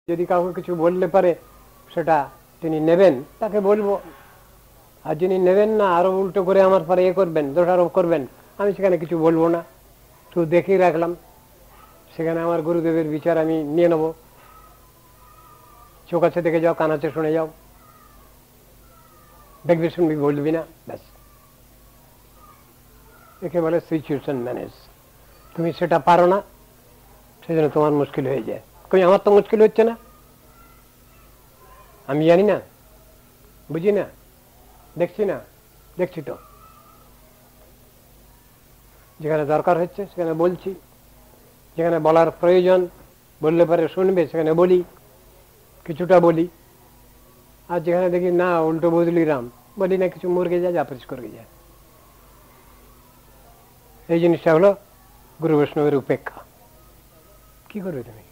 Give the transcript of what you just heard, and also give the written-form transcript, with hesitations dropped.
যদি কাউকে কিছু বললে পারে সেটা তিনি নেবেন, তাকে বলবো। আর যিনি নেবেন না, আরো উল্টো করে আমার পরে করবেন, দোষারোপ করবেন, আমি সেখানে কিছু বলবো না, শুধু দেখেই রাখলাম। সেখানে আমার গুরুদেবের বিচার আমি নিয়ে নেব। চোখ আছে দেখে যাও, কান আছে শুনে যাও, দেখবি শুনবি বলবি না, ব্যাস। একে বলে সিচুয়েশন ম্যানেজ। তুমি সেটা পারো না, সেজন্য তোমার মুশকিল হয়ে যায়। কই আমার তো মুশকিল হচ্ছে না, আমি জানি না, বুঝি না, দেখছি না। দেখছি তো, যেখানে দরকার হচ্ছে সেখানে বলছি, যেখানে বলার প্রয়োজন, বললে পরে শুনবে সেখানে বলি, কিছুটা বলি। আর যেখানে দেখি না উল্টো বদলি রাম, বলি না, কিছু মুরগে যা, যা পরিষ্কার করে যায়। এই জিনিসটা হলো গুরু বৈষ্ণবের উপেক্ষা। কি করবে তুমি?